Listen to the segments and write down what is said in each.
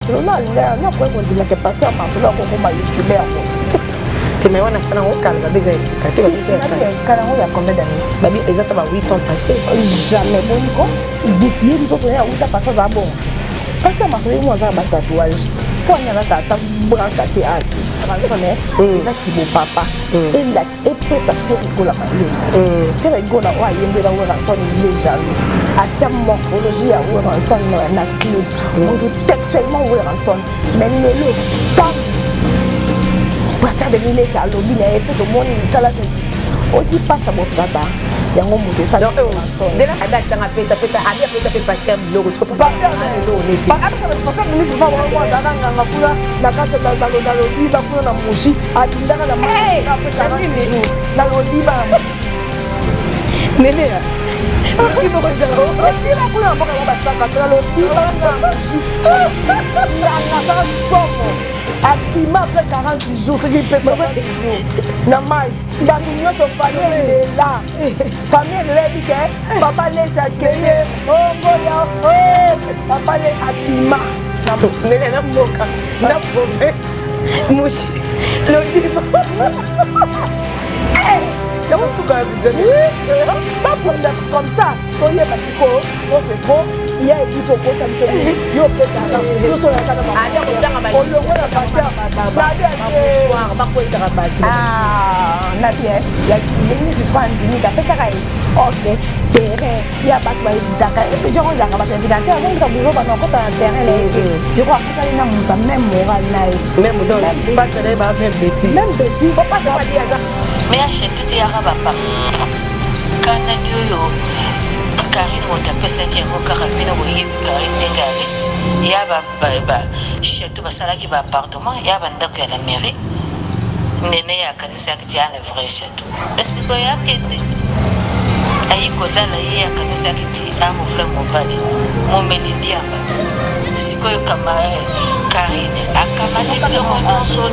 Marcelo na quoi qu'on dit que pasteur Marcelo ko ma youtubeur te mais on a fait un calme déjà ici quand tu vas faire calme il y a combien d'années babi exactement 8 ans passés jamais bon ko depuis nous autres ya uta passer ça bon pasteur Marcelo moi ça ba tatouage pour n'y a tata bras cassé à ransonné ça qui beau papa et là et puis ça fait rigoler fait rigoler wa yembe la wa ransonné vieux jaloux atia morphologie à wa ransonné na clip on textuellement wa ransonné mais le pas passer de mille ça lobby na et tout le monde ça là on dit pas ça bon papa yango moto ça donc déjà ada tanga pesa abi pesa pe pasteur logo ko pas lo ne pas après ministre va voir dana nganga kula na kata na lobby ba kuna na mushi atindaka na mama na lobby ba nene ya il faut que ça il a kula mboka ba saka na lobby ba na mushi na somo Akima après 48 jours, c'est qu'il fait 70 jours. Normal. Dans l'union, son famille est là. Famille est là, dit que papa laisse à Kenya. Oh, Goya, oh, papa laisse Akima. Nene na moka, na province. Mushi, le libre. Il y a un souka à vous pas pour comme ça. Quand il y a parce qu'on fait trop, il y a une hypocrite comme ça. Il y a un peu de temps. Ah, Nadia, il y a ça. Ok, il y a pas de Dakar. Et puis, je regarde la Dakar. On a besoin d'un terrain. Je crois que ça n'a même moral. Même dans pas ça va faire bêtise. Même bêtise. Faut pas se dire ça. Mais achète tout et arabe pas. Quand on yo Karine motapesa ki yango karabina boyebi Karine ndengari ya ba château basala ki ba appartement ya ba ndako ya la mairie nene ya kanisa ki ya le vrai château mais c'est quoi ya kende ayi kolala ye ya kanisa ki ti amu frère mobali momeli diamba sikoyo kama Karine akamati biloko nyonso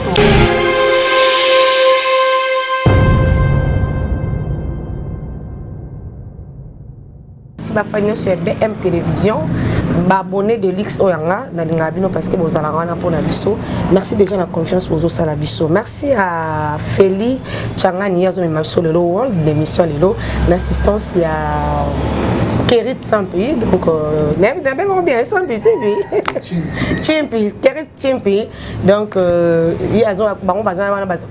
ma famille sur BM Télévision, m'abonner de l'X Oyanga, parce que vous allez pour la biso. Merci déjà la confiance pour vous à la biso. Merci à Feli Changani, même sur le World, l'émission Lelo, l'assistance il y a Kérit Sampi, donc bien Sampi, c'est lui. Chimpi, Kérit Chimpi, donc il y a un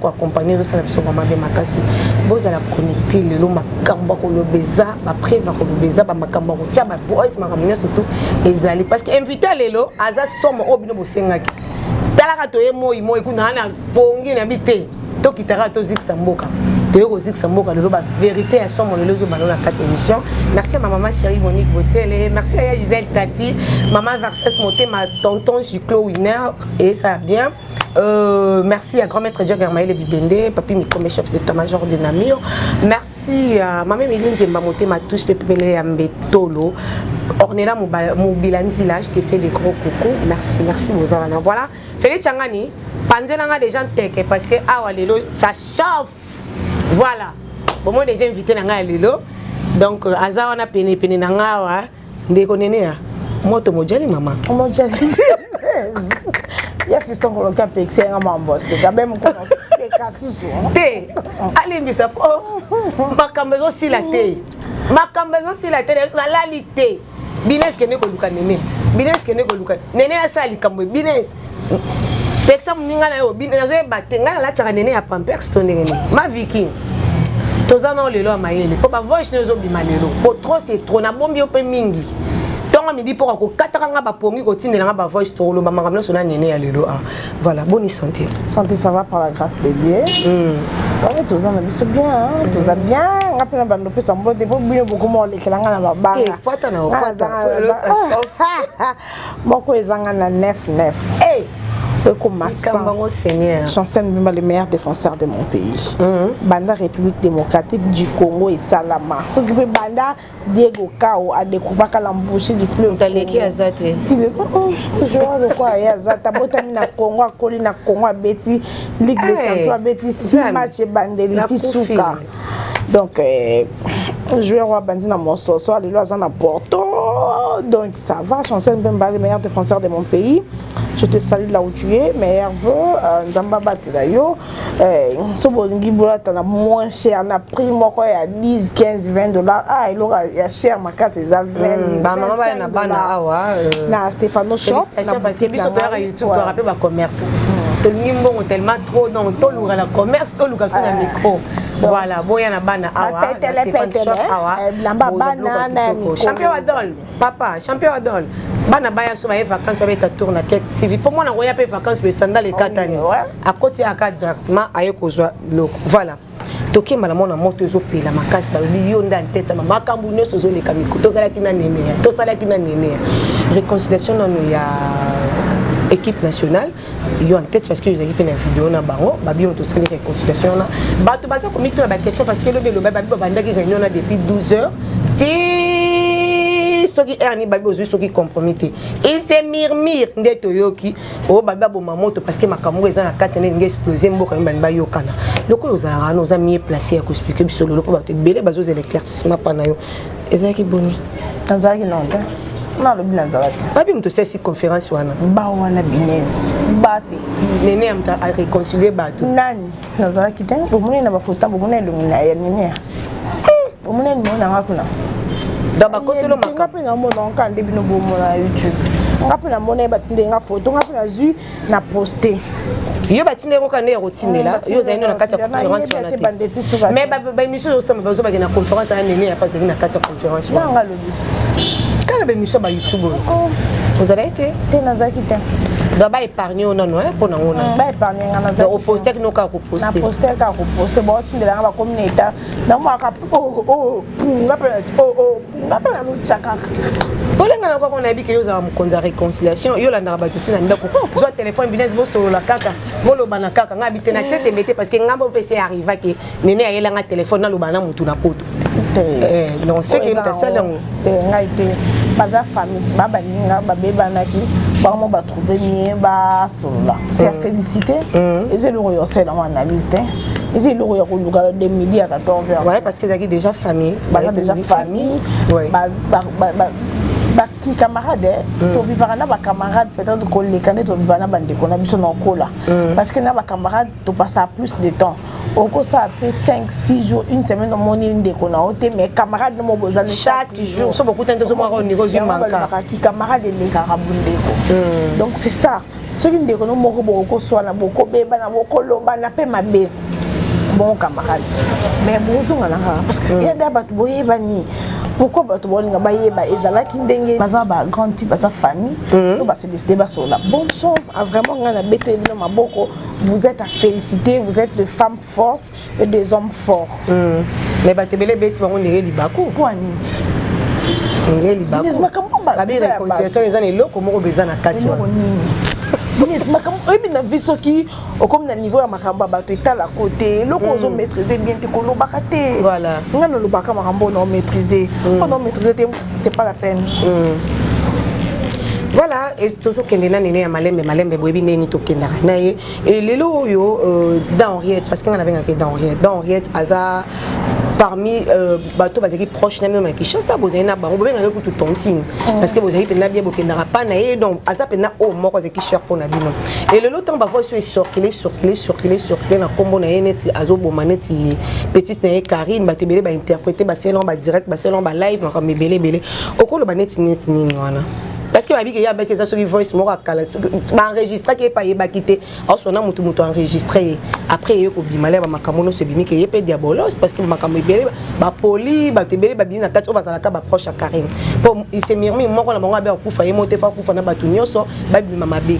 accompagner ça la biso vraiment bien makasi. Vous allez connecter le lot makamba ko le beza, après va ko le beza ba makamba ko tia ba voice makamina surtout ezali parce que invité lelo aza somo obino bosengaki. Talaka to ye moi kuna na pongi na bité. To kitara to ziksa mboka. To ziksa mboka lelo ba vérité à somo lelo zo balona 4 émissions. Merci à ma maman chérie Monique Botel, merci à Gisèle Tati, maman Verses Moté, ma tonton Giclo Winner et ça va bien. Merci à grand-maître Dieu Germaïle Bibende, papi Mikome, chef d'état-major de Namur. Merci à maman Méline Zembamoté, ma touche Pépélé Ambetolo. Ornella Moubilanzila, je te fais des gros coucou. Merci, merci vos amis. Voilà, Félix Changani, Panzenanga des gens tech parce que ah lelo ça chauffe. Voilà. Bon moi déjà invité nanga lelo. Donc Aza on a peine nanga wa ndekonene ya. Moto mojali maman. Mojali. Il y a fiston ko loka pexé nga mambo c'est quand même ko c'est kasusu. Té. Allez mbisa oh. Makambezo si la té. Makambezo si la té la lalité. Business kene ko luka nene. Business kene ko luka. Nene asali kambo business. Pexam ninga na yo business zo batenga la tsaka nene ya pampers to ndenge. Ma viki. Toza na lelo amayele. Po ba voice nezo bimalelo. Po trop c'est trop na bombi ope mingi. Donc on me dit pour que 4 ans ba pongi ko tindela ba voice to lo ba makamlo so na nene ya lelo ah. Voilà, bonne santé. Santé ça va par la grâce de Dieu. Ouais, toza na biso bien, hein. Toza bien. Ngapela bando pesa mbote po bien beaucoup mo lekelanga na mabanga. Eh, pota na pota. Moko ezanga na 9. Eh. Chancel Mbemba, le meilleur défenseur de mon pays. Banda République démocratique du Congo et Salama. Ce qui peut Banda Diego Kao a découvert qu'à l'embouchure du fleuve. Taleki Azate. Je vois de quoi Azate. Botami na Congo, Koli na Congo, Betty Ligue des Champions, Betty 6 matchs et Bandeliti Souka. Donc, joueur roi Bandi na mon soir, les lois en Porto. donc ça va. Chancel Mbemba, le meilleur défenseur de mon pays. Je te salue là où tu es, meilleur vœu. Ndamba Batilayo. Sobolingi Boula, t'en as moins cher. On a pris moi quoi, il y a 10, 15, 20 dollars. Ah, il y a cher, ma casse, c'est à 20. Maman, il y a na Stéphano Shop. Parce que sur YouTube, tu as rappelé ma commerce. Tu as tellement trop dans tout le commerce, tout le micro. Voilà, bon, il y a bana awa. Champion Adol, papa, champion Adol. Bana baya sur ma vacances, va être tourne à quête TV. Pour moi, on a pas vacances, mais sandales et katani. À côté à quatre directement, à Yokozwa, voilà. Toké malamu na moto ezope la makasi ba liyo nda tête sama makambu nyoso zo le kamiko to sala kina nene réconciliation dans ya équipe nationale yo en tête parce que les équipes na vidéo na bango babi on to sala réconciliation na ba to baza komito na ba question parce que le ba bandaki réunion na depuis 12 heures ceux qui est babi aux ceux qui compromettent il se murmure ndeto yoki o baba bo mamoto parce que makambu eza na kati na nge exploser mboka mbani yo kana loko ozala nos amis placés à expliquer biso loko ba te belé bazo l'éclaircissement pana yo ezaki boni tazaki non le binazala babi mto sesi conférence wana ba wana binez basi nene amta a réconcilier bato nani nazala kitan bomone na ba photo bomone lumina ya nene bomone na ngakuna daba koselo makapi na mona nkande bino bomona YouTube ngapi na mona batinde nga photo ngapi na zu na poster yo batinde ko kande rotindela yo zaino na kati ya conférence wana te mais ba émission yo sama bazo ba na conférence ya nene ya pas na kati ya conférence wana nga lobi kana ba émission ba YouTube vous allez été te nazaki te d'abord épargner on non pour na on ba épargner nga nazaki au poster que no ka ko poster na poster ka ko poster ba tindela nga ba communauté na mo aka punga pe nga pe na zo chaka Polenga na kwa qu'on a dit que yo za mukonza réconciliation yo la na ba tosina ndako zo téléphone business bo solo la kaka bolo bana kaka nga bité na tete mete parce que ngambo PC arriva que nene ayela nga téléphone na lobana mutu na poto non c'est que ta salon nga été baza famille ba baninga ba bebanaki ba mo ba trouver mieux ba solo là c'est à féliciter et c'est le royo c'est dans analyse et c'est le royo de midi à 14h ouais parce que zaki déjà famille baza déjà famille ouais qui camarade to vivara na ba camarade peut-être que les candidates to vivara na bande ko na biso na kola parce que na ba camarade to passer plus de temps oko ça fait 5 6 jours une semaine au moni ndeko na hote mais camarade no mo bozana chaque jour so beaucoup temps so mo ko niveau une manka qui camarade les karabundeko donc c'est ça ce qui ndeko no mo ko boko so na boko beba na boko lomba na pe mabe bon camarade mais bonjour na parce que il y a des bateaux boyebani pourquoi bateau bolinga bayeba ezala ki ndenge baza ba grand type ba sa famille so ba se décider ba sur la bonne chose a vraiment ngana bete na maboko vous êtes à féliciter vous êtes de femmes fortes et des hommes forts mais batebele beti bango ndenge libako kwani ndenge libako ba bi réconciliation les années loko moko beza na kati wa Yes, mais na vie qui au comme na niveau ya makamba bato etala côté loko ozo maîtriser bien te kolo bakate voilà ngana lo baka makambo na maîtriser on doit maîtriser c'est pas la peine voilà et toujours kendena nene ya malembe boyebi neni to kendaka naye et lelo yo dans Henriette parce qu'on avait un dans Henriette aza parmi bateau bazaki proche na même qui chasse bozena bango benga yo tout tontine parce que bozaki pena bien bokendaka pa na ye donc aza pena o moko zaki cher pour na bino et le temps ba fois circuler na kombo na yeneti azo bomaneti petite na Karine batebele ba interpréter ba selon ba direct ba selon ba live na comme belé okolo ba neti nini wana parce que babi que ya ba que ça sur voice moko kala ba enregistrer que pa yeba kité au sona mutu enregistrer après yo ko bimale ba makamono se bimi que yepé diabolos parce que makamo ibele ba poli ba tebele ba bina kati o bazalaka ba proche à Karine pour il se mirmi moko na bango ba kufa yemote fa kufa na batu nyonso ba bima mabe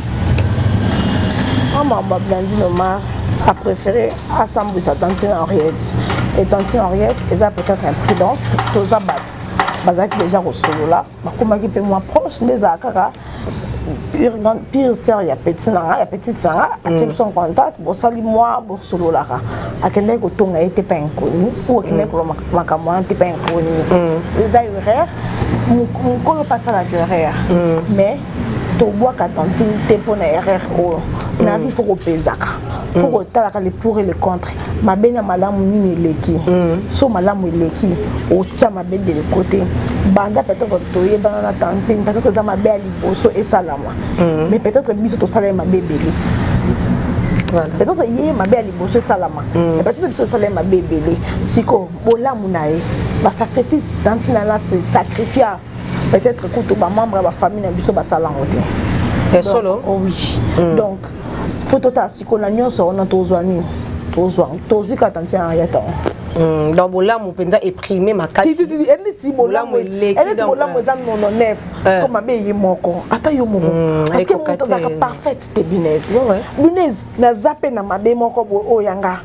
maman Blandi Nomar a préféré assembler sa tante Henriette et tante Henriette eza peut-être imprudence toza bat bazaki déjà au solo là bakoma ki pe moi proche les akaka pire sœur ya petite sanga a son contact bo sali moi bo solo là akende ko tonga était pas inconnu ou akende ko makambo était pas inconnu les erreurs mon ko passe la erreur mais to bois ka tantine te pour na erreur o na vie faut repesaka pour talaka les pour et les contre mabena malamu nini leki so malamu leki o tia mabende de côté banda peut-être toye bana tantine peut-être ça ma belle liboso et salama mais peut-être biso to salama bébélé voilà peut-être yé ma belle liboso et salama mais peut-être biso salama bébélé siko bolamu nae ba sacrifice tantine là c'est sacrifier peut-être que tout ba membre ba famille na biso ba salangote et solo oui donc faut to ta siko na nyonso na tozwani tozwi ka tantine ya ta donc bolamu penza éprimé makasi elle dit bolamu za non neuf comme abe moko ata yo moko parce que mon tozaka parfaite te binez binez na zape na mabe moko bo oyanga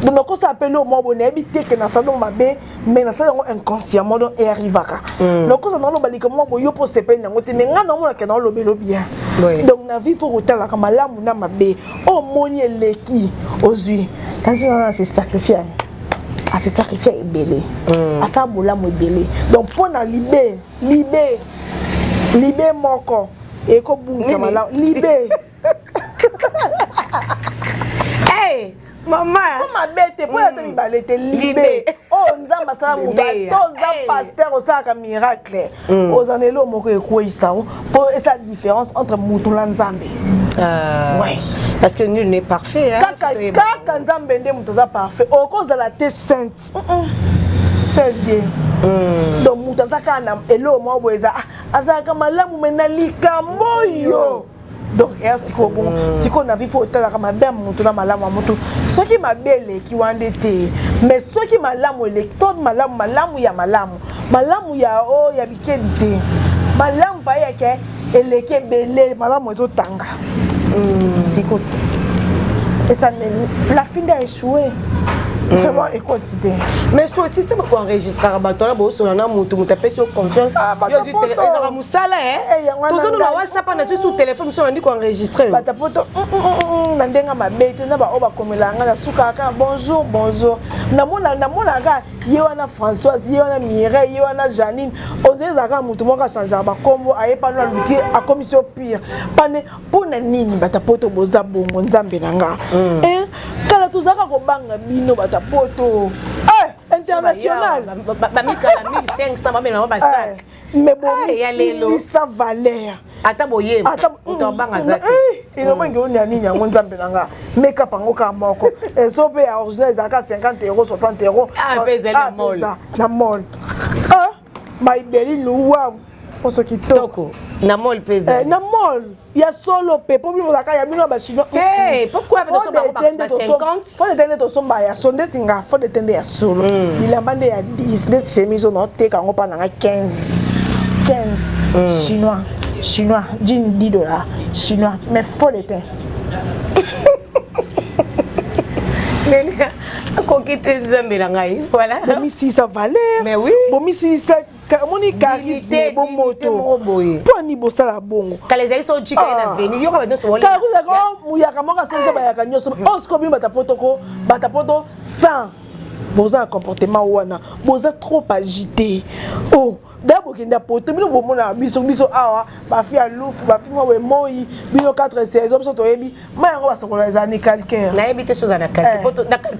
donc ko s'appelle au mo boné habité que na salon mabe mais na salon inconsciemment donc et arrivaka donc ko ça non balika mo bo yo po sepel nango te nga na mo na ke na lobelo bien donc na vie faut rotala ka malamu na mabe o moni eleki ozui quand c'est sacrifier à se sacrifier belé à ça bola mo belé donc pour na libé moko et ko bunga mala libé hey maman ma bête pour la tani balete libé oh nzamba sala muta toza pasteur osaka miracle ozanelo moko ekoisa pour esa différence entre mutulan nzambe oui parce que nul n'est parfait hein kaka nzambe nde mutoza parfait au cause de la thé sainte c'est bien donc mutoza kana elo mo boeza azaka malamu menali kamboyo donc siko bon siko na vie faut tala kama bien mutu na malamu mutu soki mabele ki wande te mais soki malamu électeur malamu ya o ya bikedi te malamu pa ya ke eleke belé malamu ezo tanga siko et ça la fin a échoué vraiment écoutez mais est-ce que le système pour enregistrer bateau bo so na mutu mutapesi confiance yo dit ezaka musala tozo na WhatsApp na sur téléphone so na ndi ko enregistrer batapoto na ndenga mabete na ba oba komelanga na suka ka bonjour namona ga yewana Françoise yewana Mireille yewana Janine ozeza ka mutu moka changer ba kombo ayepa na luki a commission pire pane pona nini batapoto boza bongo nzambe nanga kala tuzaka ko banga bino batapoto international bamika la 1500 bamena ba sac mais bon ça valeur ata boye utobanga zate ino bangi onyani nyango nzambe nanga meka pango ka moko so pe ya original zaka 50 euros 60 euros na mall maibeli luwa poso kitoko na mall pesa na mall ya solo pe po bi mozaka ya bino ba chinois pourquoi avec so ba 50 faut de to somba ya sonde singa faut de tende ya solo ilambande ya 10 net chemise on te kango pa na 15 chinois jean $10 chinois mais faut de teint kokite nzambe la ngai voilà bomi si ça valeur mais oui bomi si ça moni charisme bon moto pour ni bosala bongo kala ezali so jika na veni yo ka bino so wala ka ko muyaka moka senze ba yaka nyoso osko bi batapoto 100 boza comportement wana boza trop agité d'abord qu'il n'y a pas de temps pour mon biso awa ba fi aloufu ba fi moi moi bino 4 saisons so to yebi ma ngo ba sokola les années calcaire na yebi te chose na calcaire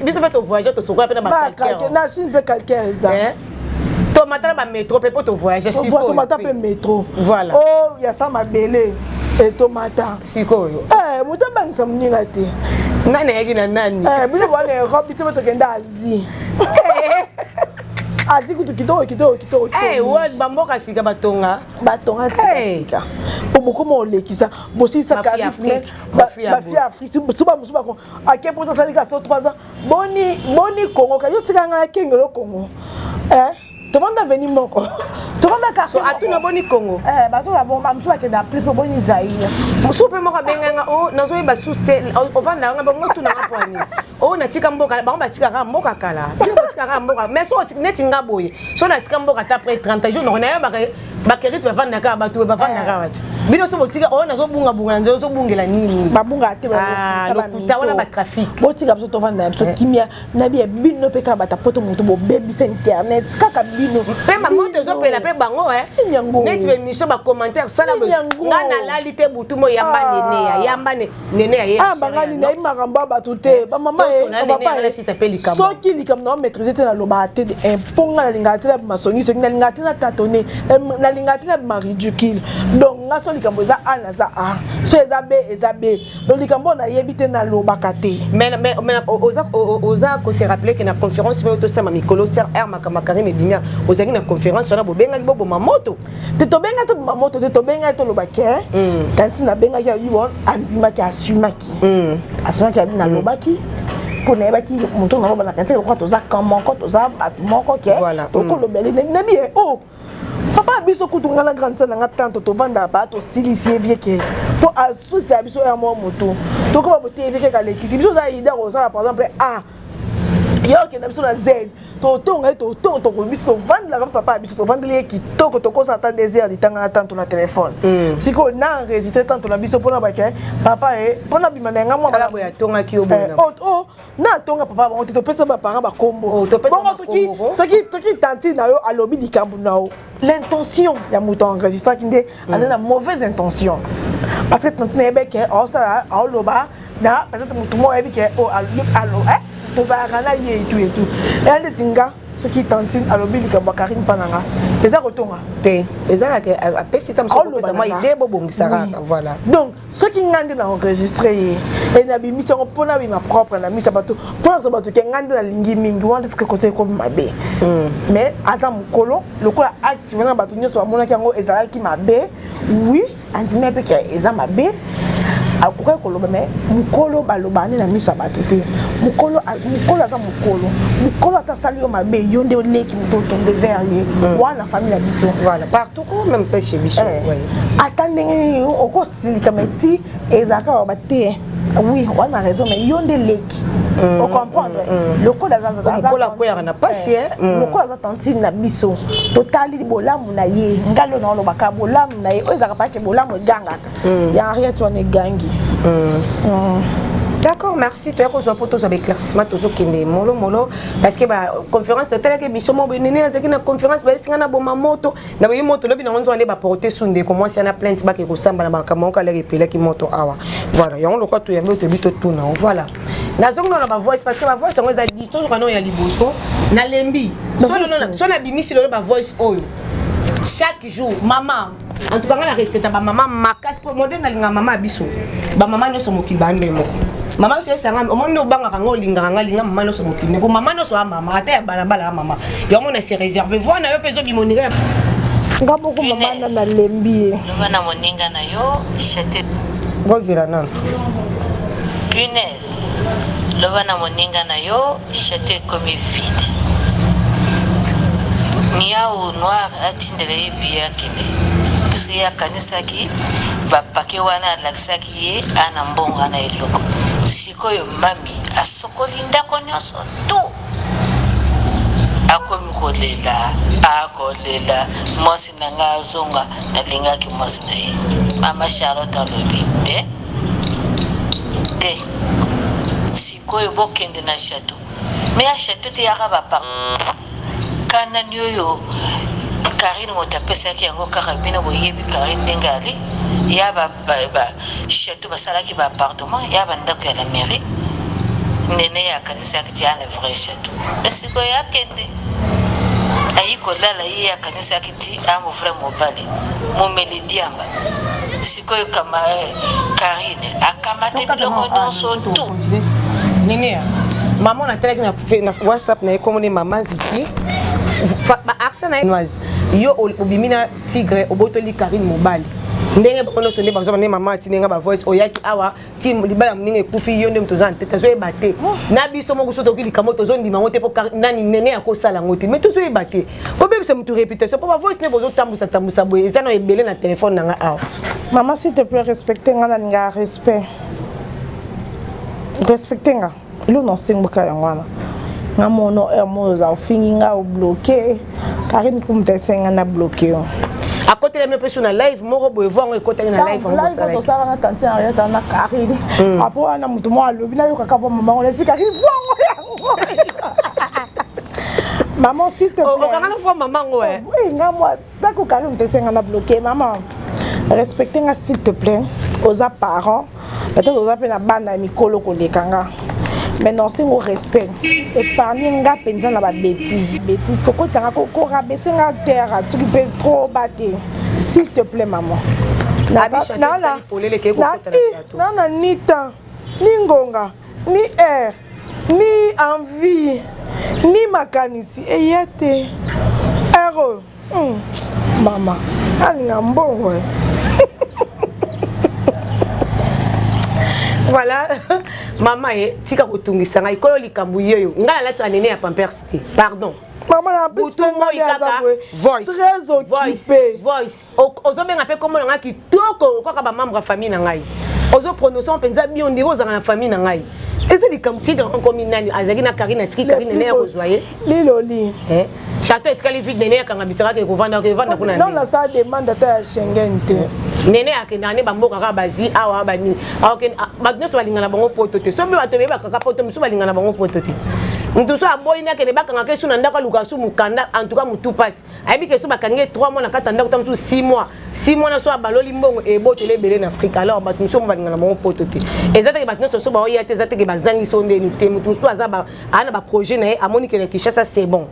biso ba to voyager to sokola pe na ba calcaire na chine pe calcaire ça tomata ba métro pe pour to voyager siko tomata pe métro voilà ya ça ma belé et tomata siko yo muto bangisa mninga te nani yaki na nani bino bwana Europe biso to kenda Asie Asie kutu kitoko word bamboka sika batonga sika beaucoup mo lekisa bosi sa charisme ba fi Afrique musuba ko ake poto salika so 3 ans boni Congo ka yo tikanga kengelo Congo Tomanda veni moko. Tomanda ka so atuna boni Congo. Bato la bomba msuba ke da plus boni Zaire. Musupe moko benga nazo yeba suste ovanda nga bongo tuna ngapwani. Na tika mboka ba tika ka mboka kala. Yo tika ka mboka mais so neti ngaboye. So na tika mboka ta après 30 jours na yeba bakerite bavanda kaka bato bavanda kaka bati bino so botika ona zo bunga bunga nzo zo bungela nini babunga te lokuta wana ba trafic botika biso tovanda biso kimia na bien bino pe kaka bata poto moto bo bebisa internet kaka bino pe mamoto zo pela pe bango neti be mission ba commentaire sala ngana lali te butu mo yamba nene ya bangani na imagamba bato te ba mama papa soki likam na maîtriser te na loba te imponga na lingate la masoni soki na lingate na tatone na lingate na maridicule donc ngaso likambo eza ana za a so eza b donc likambo na yebite na lobaka te mais oza ko se rappeler que na conférence mais to sama mikolo ser r makamakari ne bimia ozaki na conférence na bobenga bobo mamoto te to benga to mamoto te to benga to lobaka tanti na benga ya yibon andima ki asumaki asumaki na lobaki pour ne pas qui monte dans la quantité de quoi tous ça comme encore tous ça mon coquet donc le bel n'est bien oh papa biso kutunga na grande na tante to vanda ba to silicier vie que pour associer biso ya moto donc on va boter vie que les qui biso ça idée ça par exemple A yo que na biso na Z to biso to vendre la papa biso to vendre les qui to ko ça attend des heures de temps na tante na téléphone si ko na enregistrer tante na biso pour na ba que papa pona bimana nga mo la boya tonga ki obona na tonga papa on te pesa ba parents ba kombo ce qui tante na yo alobi likambu na yo l'intention ya muto enregistrer qui ndé a la mauvaise intention parce que tante na ebe que on ça a loba na peut-être muto mo ebe que allo to va rana ye et tout et les singa ce qui tantine alobi likambo Karine pananga eza kotonga te eza que apesi tam so pesa moi idée bobongisaka voilà donc ce qui ngande na enregistrer et na bimission pona bi ma propre na misa bato pona so bato ke ngande na lingi mingi wanda ce que côté comme mabe mais azam kolo lokola acte wana bato nyoso ba mona kango ezala ki mabe oui andime pe ke eza mabe akoka koloba mais mukolo baloba na misa bato te mukolo aza mukolo ata sali yo mabe yo nde leki muto kende vers ye wana famille biso voilà partout même pas chez biso attendez oko silika meti ezaka ba te oui on a raison mais yo nde leki on comprendre le code aza ko na pasi le code aza tantine na biso totali bolamu na ye ngalo na lo baka bolamu na ye ezaka pa ke bolamu ganga ya rien tu on est gangi D'accord, merci. Tu as reçu un peu de éclaircissement, tout ce qui est molo parce que la conférence de telle que Bichon m'a donné une conférence, parce qu'il y a une moto, il y a une moto, il y a une porter sur des commences à plainte, qui ressemble à la caméra, qui moto awa. Voilà, il y a un local tout, il y a un but tout non. Voilà. Na zone na ba voice parce que ma voice on a distance quand on y a liboso na lembi. So na bimisi le ba voice oyo. Chaque jour maman en tout cas on respecte ba maman makas pour moderne na maman biso. Ba maman no so mokibande moko. Maman so sanga o monde obanga kango linga maman no so mokibande. Ko maman no so mama ata ya balabala mama. Yo on se réserver voir na yo pezo bimonira. Ngabo ko maman na lembi. Lobana moninga na yo chete. Bozira non. Punaise. Lobana moninga na yo chete comme vide. Nia au noir atindele biya kende. Puisque ya kanisa ki ba pake wana laksaki ye ana mbonga na eloko. Sikoyo mami asokolinda ko nyoso tu. Akomi kolela mosi nanga azonga na lingaki mosi na ye. Mama Charlotte alobi te. Sikoyo bokende na château. Mais à château te yaka ba pa. Kana nyoyo Karine motapesaki yango kaka bina boyebi Karine dengali ya ba château basalaki ba appartement ya ba ndako ya la mairie nene ya kanisa ki ya le vrai château esiko ya kende ayi kolala yi ya kanisa ki ti amu vrai mobali momeli diamba siko kama Karine akamate biloko nyonso tu nene maman na télé na WhatsApp na comme maman Vicky ba aksana noise yo obimina tigre obotoli Karine mobali ndenge ono sonde bazo ne maman tinenga ba voice oyaki awa ti libala mninge kufi yo ndem tozan tete zo ebate na biso mo kusoto ki likamoto zo ndima ngote po nani nene akosala ngoti mais tozo ebate po bebe se mutu réputation po ba voice ne bozo tambusa boye ezano ebele na téléphone nanga awa maman s'il te plaît respecter nga nga respecter nga lo non singbuka yangwana nga mono mo za fingi nga o bloquer Karine kumte senga na bloquer côté les mêmes personnes na live moko boy voir côté na live on ça live ça na tante Ariette na Karine après na mutu mo alobi na yo kaka vo maman on laisse Karine voir maman s'il te plaît on va voir maman ouais oui moi d'accord Karine te senga na bloqué maman respectez-moi s'il te plaît aux parents peut-être aux appels na bana mikolo kolekanga mais non c'est au respect épargner nga penza na ba bêtises koko tsanga koko rabaisser nga terre tu peux trop battre s'il te plaît maman non ni temps ni ngonga ni air ni envie ni makanisi eyate ero mama alinga mbongo voilà maman tika kotungisa ngai kolo likambu yeyo ngala lati anene ya Pampers cité pardon maman na biso voice ozobenga pe komo nga kitoko koka ba membre famille na ngai ozo prononcer penza bio ndiro za na famille na ngai eza likambu tika encore minani azaki na Karine tiki Karine ne rejoyer liloli château etikali vide nene yakanga bisaka ke kovanda kuna non la ça demande ta Schengen te nene akenda ne bamboka ka bazi awa bani aoken bagneso balingana bango poto te so bi bato be bakaka poto misu balingana bango poto te mutu so aboyi na kene bakanga ke suna ndaka luka su mukanda en tout cas mutu passe ayebi ke so bakange 3 mois na katanda kuta musu 6 mois na so abaloli mbongo ebotele belé na Afrique alors bato misu balingana bango poto te ezate ke bato so ba oya te ezate ke bazangi sonde ni te mutu so azaba ana ba projet na ye amoni ke Kinshasa c'est bon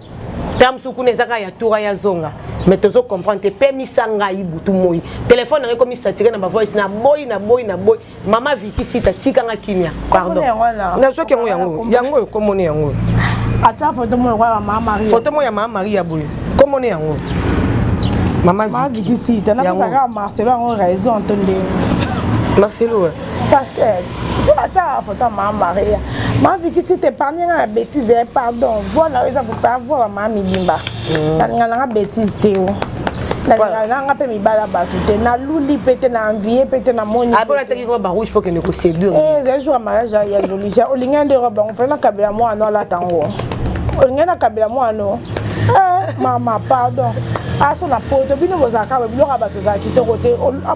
tam sukune zaka ya toura ya zonga mais tozo comprendre te permisa ngai butu moi téléphone na comme satire na ba voice na boy mama Vicky sita tika nga kimia pardon na so ke yango komone yango ata photo mo ya mama Marie photo mo ya mama Marie ya boy komone yango mama Vicky sita na saka Marcelo en raison tonde Marcelo parce que ata photo mama Marie ma Vicky sita épargner la bêtise pardon voilà ça faut pas voir mama Milimba na bêtise théo na pe mibala batu te na luli pete na envier pete na moni abona teki ko ba rouge pour que ne ko séduire c'est jour mariage ya joli ja olinga de robe on fait na kabela mo ano la tango olinga na kabela mo ano maman pardon aso na poto bino bozaka bilo ka batu za kito côté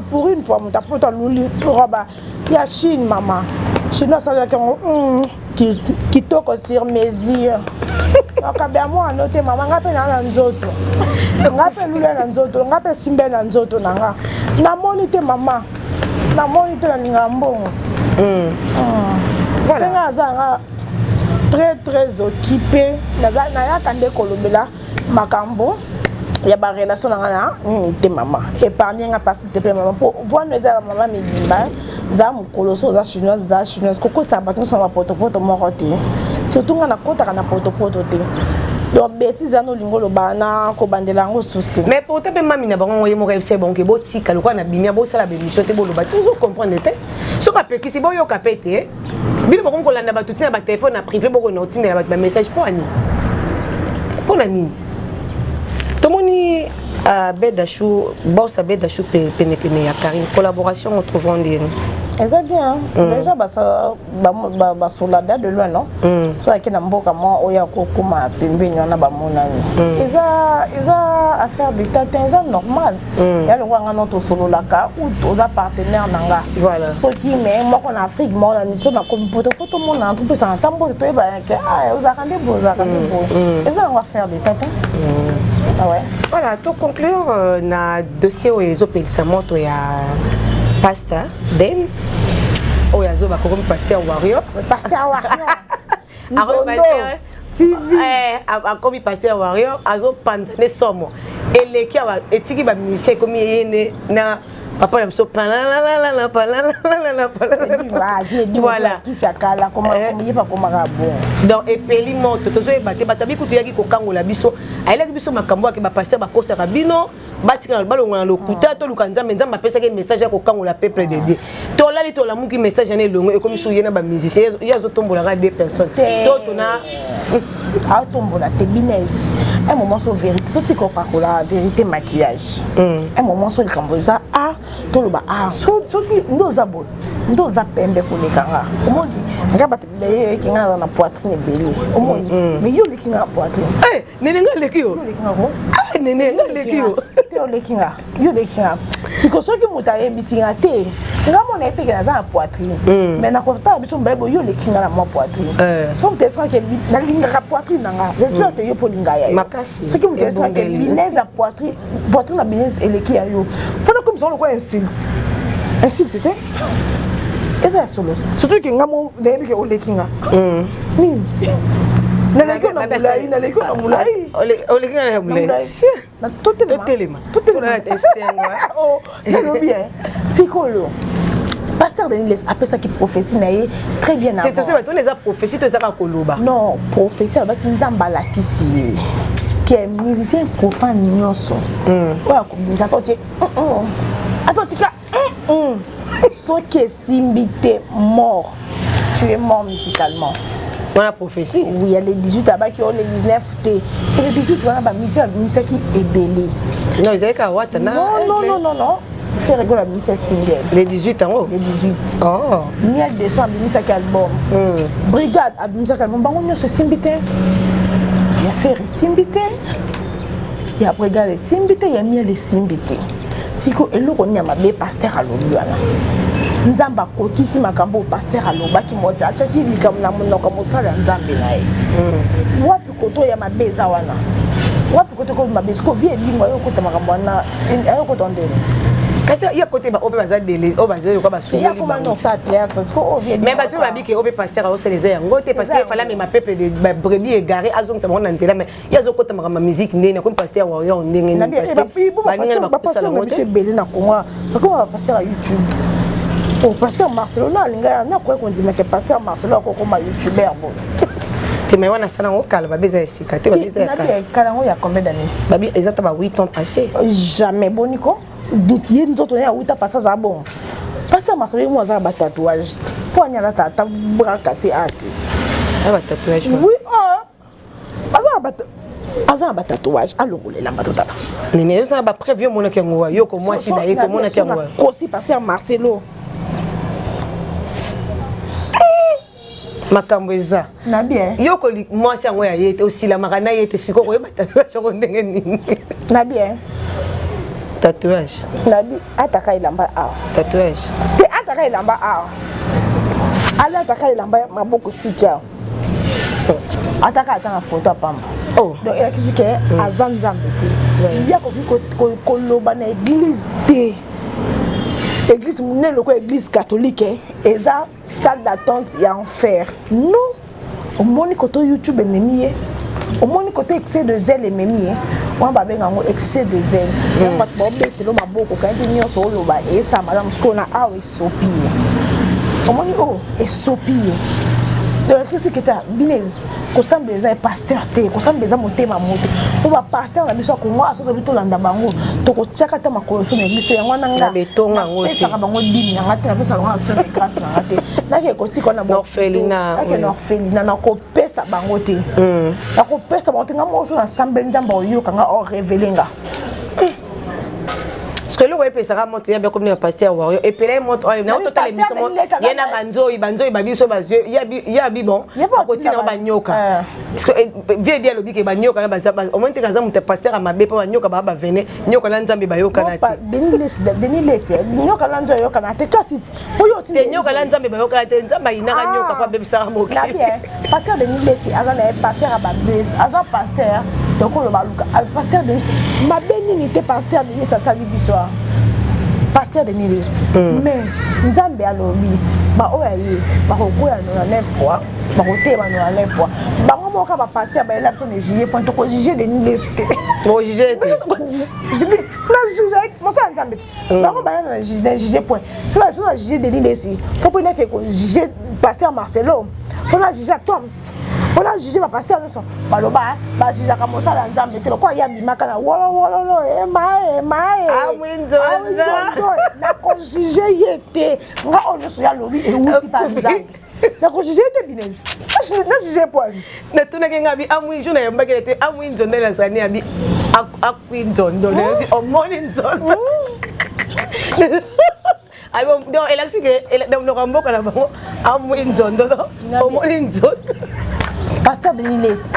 pour une fois muta poto luli roba ya Chine maman chinois ça qui toko sur mesure akabya mo anote mama ngape na nzoto ngape lule na nzoto ngape simbe na nzoto nanga na monite mama na monite na ngambongo voilà nga zanga très occupé na ya kande kolobela makambo ya ba relation na te mama épargner nga parce te pe mama pour voir nous za mama Milimba za mukoloso za chinoise koko ta batno sa poto mo roté surtout nga na kota na poto te donc bêtise no lingolo bana ko bandela ngo suste mais pour te pe mami na bango yemo c'est bon ke botika lokwa na bimia bo sala be mission te boloba toujours comprendre te so ka pe kisi bo yo ka pete bino bako kolanda batu tina ba téléphone na privé boko na otinela ba message pour la nini tomoni Bedachou boss Bedachou pene ya Karine collaboration entre vendeurs c'est bien déjà ba sur la date de loin non so akina mboka mo oya kokuma pembeni na ba monani eza affaire d'état c'est normal ya le wanga notre solo laka ou toza partenaire nanga voilà so qui mais moi en Afrique moi na niso na comme photo mon entreprise en tambo to ba ke oza kande boza kande bo eza on va faire d'état ah ouais voilà to conclure na dossier oyezo pekisa moto ya pasteur Ben oyazo ba comme pasteur warrior TV akomi pasteur warrior azo panzane somo eleki awa etiki ba ministère komi yene na papa ya mso voilà qui sakala comment yepa komaka bon donc epeli moto tozo ebate batabi kutu yaki kokangola biso ayelaki biso makambo ya ba pasteur bakosaka bino batika na balongo na lokuta to luka nzambe apesa ke message ya kokangola peuple de Dieu to lali to la muki message ya longo ekomi so yena ba musicien yazo tombola ka deux personnes to na tombola te binez un moment so vérité to tiko pakola vérité maquillage un moment so likambo za to loba so ndoza pembe kolekanga omondi ngaba te kinga na poitrine belé omondi mais yo lekinga poitrine nene nga leki yo nene nga leki yo te olekinga yo lekinga siko soki muta ebisinga te ngamo na epeke na za poitrine mais na kota biso mbebo yo lekinga na mo poitrine so te sera que na linga poitrine nga j'espère que yo polinga ya makasi ce qui me sera que binez à poitrine na binez eleki ya yo fona comme ça ko insulte te eza solo surtout que ngamo na epeke olekinga nini Naleko na mulai. Olekina na mulai. Na totelema. Totelema tesenga. Oh, non bien. Sikolo. Pasteur Denis appelle ça qui prophétie naie très bien avant. Tu sais tous les prophéties tu sais pas koloba. Non, professeur va nzamba lakisi. Qui est musicien profane nyonso. Ouais, comme ça toi attends tu so que simbité mort. Tu es mort musicalement. On a prophétie. Oui, il y a les 18 là-bas qui ont les 19 T. Et les 18 on a ba mission qui est belé. Non, ils avaient qu'à watana. Non. Faire rigoler la mission single. Les 18 en haut. Les 18. Oh. Il y a des sons mission qui album. Brigade a mission qui album. Bango nyo se simbité. Il y a faire simbité. Il y a brigade simbité, il y a mis les simbité. Siko eloko nyama be pasteur a lobwana. Nzamba kokisi makambo pasteur alobaki moja achaki likambo na monoko mosala nzambe na ye wapi koto ya mabeza wana wapi koto ko mabeza ko vie lingwa yo kota makambo wana ayo koto ndele kasi ya kote ba obe baza dele o baza ko ba sulu ya comment non ça théâtre parce que o vie mais ba tu ba bi ke obe pasteur o seleze yango te parce que fala me ma peuple de brebis égaré azong sa mona nzela mais ya zo kota makambo musique ndene ko pasteur wa yo ndenge ni parce que ba ninga ba kusala ngote c'est belé na kongo ba pasteur à YouTube. Oh, pasteur Marcelo na linga na kwa konzima ke pasteur Marcelo ko koma youtuber bon. Te mais wana sana o kala ba beza esika te ba beza ya kala. Na kala ngo ya combien d'années? Ba bi exactement 8 ans passés. Jamais boniko. Ye nzoto ya 8 ans passés za bon. Pasteur Marcelo mo za ba tatouage. Ponya la tata bras cassé ate. Ba tatouage. Oui, aza ba tatouage alokolela batota. Nene yo za ba prévu mona ke ngwa yo ko moi si na ye to mona ke ngwa. Kosi pasteur Marcelo. Makambo eza na bien yoko mwasi yango ya yete osila makana yete siko ko yeba tatouage ko ndenge nini na bien tatouage na bi ataka ilamba a tatouage te ataka ilamba a ala ataka ilamba maboko sukia ataka atanga photo apamba oh donc il a kisi ke azanzambe il y a ko loba na église te église monene ko église catholique et ça salle d'attente et enfer non au moni côté YouTube memie au moni côté excès de zèle memie on va benga ngo excès de zèle on va ba betelo maboko quand il nyo so loba et ça madame skona awe sopi au moni oh et sopi donc qu'est-ce que ta binez ko semble les pasteur te ko semble les motema moto on va pasteur na biso ko ngwa so bito landa bango to ko tiaka ta makolo so na église yango nanga betonga ngo te ça ka bango dimi nga te na pesa bango action de grâce na te na ke ko tiko na orphelinat na orphelinat na ko pesa bango te na ko pesa bango te nga mo so na semble ndamba yo kanga o révéler parce que le web ça remonte ya bien comme le pasteur wario et puis là monte na total émission yena banzoi babiso bazwe ya bi bon akoti na banyoka parce que vie dia lobi ke banyoka na baza au moins te kaza monte pasteur amabe pa banyoka ba vene nyoka na nzambe bayoka na te Denis nyoka na nzo yoka na te kasi oyo ti nyoka na nzambe bayoka na te nzamba inaka nyoka pa bebisa moki na bien pasteur Denis aza na pasteur ababes aza pasteur donc on va luka pasteur Denis mabeni ni te pasteur Denis ça sali biso pasteur Denis mais nzambe alobi ba oyaye ba kokoya na 9 fois ba koteba na 9 fois bango moka ba pasteur ba elapso ne juger point to juger Denis bon juger te je dis la juger mo sa nzambe bango ba na juger point so la juger Denis faut pas que juger pasteur Marcelo faut la juger Toms faut la juger ba pasteur so baloba ba juger ka mo sa nzambe te ko ya bimaka na wolo emae amwinzo na ko juger yete nga ono so ya lobi e wusi pa nzambe na ko juger te binez na juger point na tuna ke ngabi amwinzo na yambakele te amwinzo ndela sani abi akwinzo ndole si omoni nzondo ay bon donc elle a dit que elle dans le ramboka na bango amwinzo ndolo omoni nzondo pasteur Denis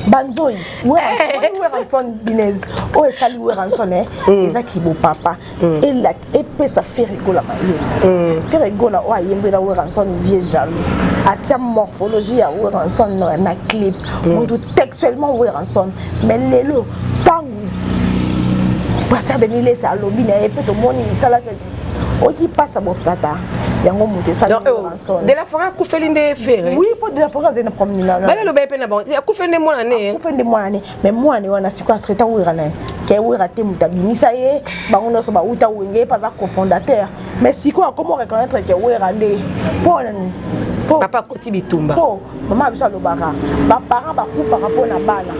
banzoi Weranson Binez o esali Weranson eza kibo papa et peut ça faire rigoler faire rigoler o ayembela Weranson vie jaloux atia morphologie ya Weranson na clip mutu textuellement Weranson mais lelo tangu passer de nile ça lobi na et peut to moni sala que o qui passe à bon tata yango mutu ça de la forêt kufelinde faire oui pour de la forêt na promenade ba lo ba pe na bon kufelinde mona ne kufelinde mona ne mais moi ne wana siko traiter Werana ke Wera te mutabimisa ye bango no so ba uta wenge pas cofondateur mais siko comment reconnaître que Werande pour papa Koti Bitumba po maman biso lobaka ba parents ba kufa ko na bana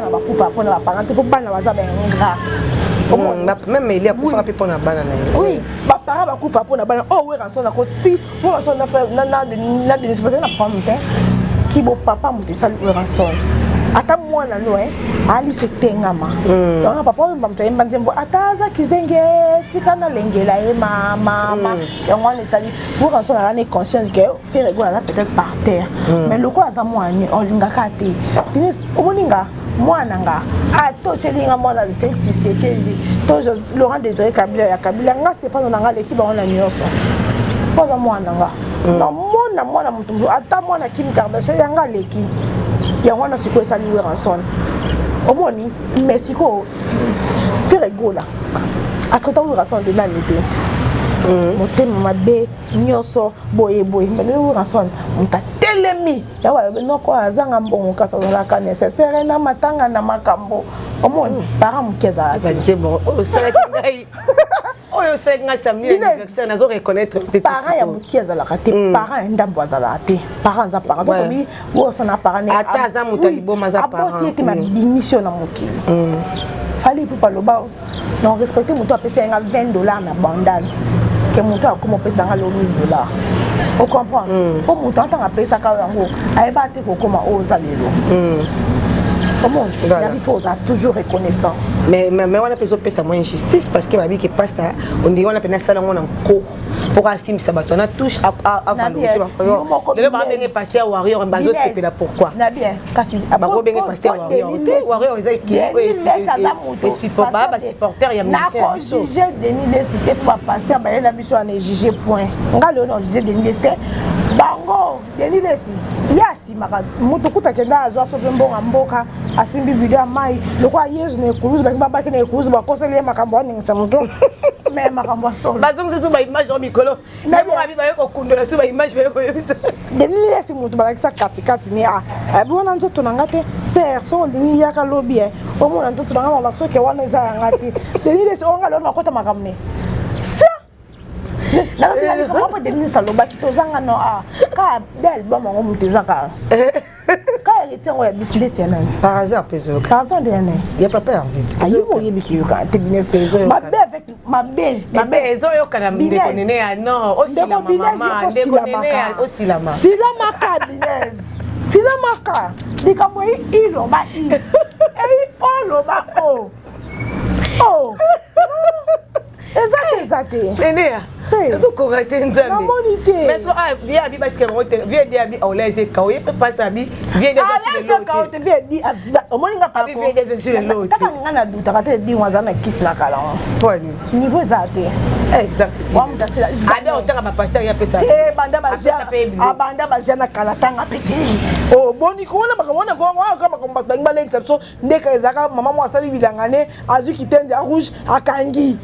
ba kufa ko na ba parents te po bana baza ba ingrat même il y a kufa pe pona bana na oui ba parents ba kufa po na bana oh Weranson na koti Weranson na frère na de se passer na famille ki bo papa mutu sali Weranson ata mwana no ali se tengama donc papa mbamto yemba nzembo ataza kizenge tikana lengela e mama donc on sali Weranson na ne conscience que faire rigoler là peut-être par terre mais le quoi za mwani olinga kate tinis omoninga mwana nga ato chelinga mwana feti sekeli to Laurent Désiré Kabila ya Kabila nga Stéphane nanga l'équipe on a nyoso poza mwana nga na mwana mutumbu ata mwana Kim Kardashian yanga leki ya mwana siko esali Weranson omoni Mexico faire rigoler atreta Weranson de nanité motema mabe nyoso boye mais Weranson muta telemi ya wa noko azanga mbongo kasa la ka nécessaire na matanga na makambo omoni para mukeza ba djebo o sala kingai oyo senga samedi anniversaire nazo reconnaître peut-être para ya mukeza la kate para ndambo azala te para za para donc bi wo sana para ne ata za mutali boma za para aboti te ma bimission na mukili fallait pour paloba non respecter muto apesa nga $20 na bandane que muto akoma pesa nga $1,000 on comprend au muto ntanga pesa ka yango ayeba te ko koma oza lelo comment il faut toujours reconnaissant mais on a besoin de ça moins injustice parce que babi qui passe on dit on a peine ça on encore pour assim ça baton on touche à valoriser le ba bien passer à warrior bazo c'était là pourquoi na bien kasi ba ko bien passer à warrior ils qui est supporter ba supporter ya musicien na juger Denis Less c'était pas pasteur ba la mission on est jugé point ngalo non juger Denis Less bango Denis Less yasi makati mutu kutakenda azo so mbonga mboka asimbi video mai lokwa yesu ne kuruzu ba kene kuruzu ba kosele makambo ani nsamuto me makambo solo bazong susu ba image au mikolo na bo abi ba yoko kundola susu ba image ba yoko yobisa Denis Less mutu ba kisa kati ni bona nzoto na ngate ser so ndini yaka lobby o mona nzoto na ngala so ke wana za ngati Denis Less o ngalo na kota makamne sa na la ko Denis saloba kitozanga no ka del ba mo mutezaka quand elle était en bicyclette par hasard peso par hasard dernier il y a pas peur vite ayo moye bikiyuka te business peso ma belle ezo yo kana ndeko nene ya non aussi la maman ndeko nene ya aussi la maman sila maka business sila maka likambo ilo ba i olo ba oh exactement nene ya ezo correcte nzambe mais so via bi batika mo te via dia bi o laisse ka o yepe pas abi via des sur le lot ka o te via di aza o moninga pa ko via des sur le lot ta ngana duta ka te di wazana kiss na kala poni niveau za te exactement wa mtasela abi o tanga ba pasteur ya pesa banda ba jana kala tanga pete o boni ko na makamona ko wa kama ko batanga le exception ndeka ezaka mama mo asali bilangane azu kitende a rouge akangi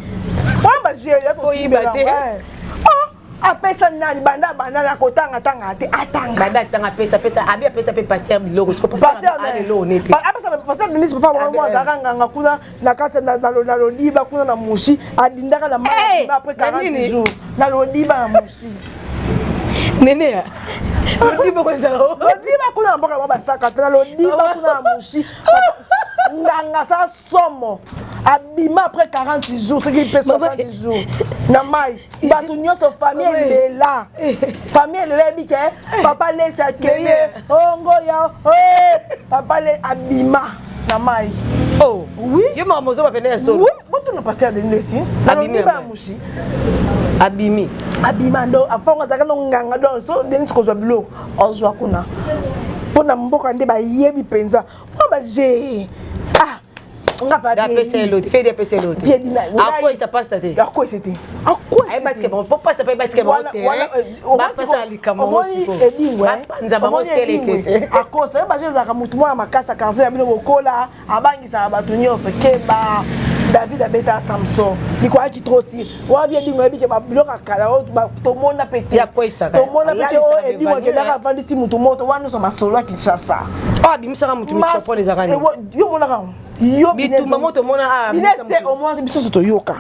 ba je ya ko ibate apesa nani banda na kotanga tanga te atanga banda tanga pesa abi apesa pe pasteur biloko siko pasteur ane lo nete apesa pasteur Denis papa mo azaka nganga kuna na kata na lodiba kuna na mushi adindaka na mama après 40 jours na lodiba na mushi nene ya lodiba kuna na mboka ba saka na lodiba kuna na mushi nganga sa somo abima après 40 jours ce qui peut 70 jours na mai bato nyoso famille est là bike papa laisse accueillir ongo ya papa le abima na mai oh oui yo mamozo ba pene solo oui boto na pasteur de Ndesi abimi ba mushi abima ndo afonga zaka no nganga do so Denis ko zwa bilo ozwa kuna pour na mboka nde ba yebi penza moi ba j'ai on a pas de PC l'autre fait des PC l'autre à quoi ça passe tête à quoi c'était à quoi ay batike bon pas ça pas batike bon terrain ba pasa likamo siko ba panza ba mo selekete à quoi ça ba jeza ka mutu mwa makasa kanze ya bino bokola abangisa ba tunyoso keba David abeta Samson niko aki trop si wa bien dingo ebi ke ba biloka kala o to mona pete ya quoi ça to mona pete o ebi mo ke daka vandi si mutu moto wana so masolo Kinshasa bimisa ka mutu mi chapo les arani yo mona ka yo bituma moto mona binete au moins biso to yoka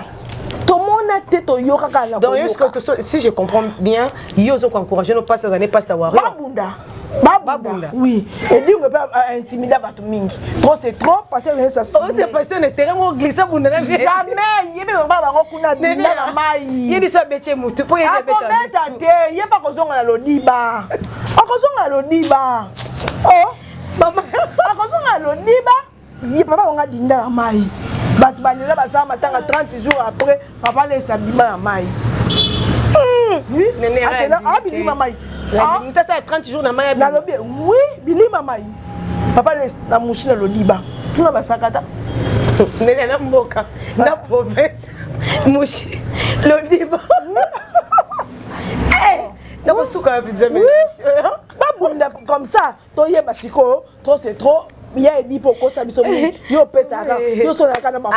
to mona te to yoka kala donc est-ce que si je comprends bien yozo ko encourager nos passer années pas savoir Babunda. Oui. Et dit on peut pas intimider batu mingi. Trop c'est trop parce que ça c'est parce que le terrain mo glisser bunda na vie. Jamais, yebe ba bango kuna dinda na mai. Yedi so betie mutu po yedi beta. Ah, te, yeba kozonga na lodiba. Akozonga lodiba. Oh, mama, akozonga lodiba. Yeba bango dinda na mai. Batu balela basama matanga 30 jours après, papa laisse bima na mai. Oui, nene ah bilima mai. Muta ça 30 jours na mai. Na lobi, oui, bilima mai. Papa laisse na mushi na lodiba. Tuna basakata. Nene na mboka, na province. Mushi lodiba. Eh, na bosuka pizza mais. Babunda comme ça, toye basiko, trop c'est trop. Il y a dit pourquoi ça biso yo pesa ka yo so na kana ba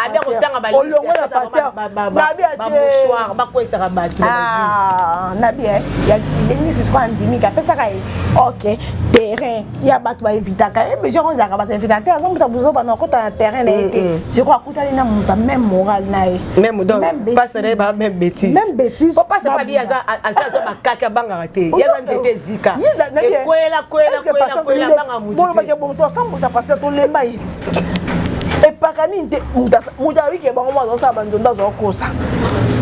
olongo na pasteur ba mouchoir ba ko esaka ba tu na bien ya demi c'est quoi ndimi ka pesa ka OK terrain ya ba tu ba éviter ka mais je on za ka ba éviter ka on besoin ba na ko ta terrain na été je crois que tu na muta même moral na même donc pasteur ba même bêtise faut pas ça pas bien ça ça ba kaka banga raté ya za nzete zika e kwela banga mutu bon ba ke bon to ça pasteur to lemba it et pakani nte muta wiki bango mwa zo ba nzonda zo kosa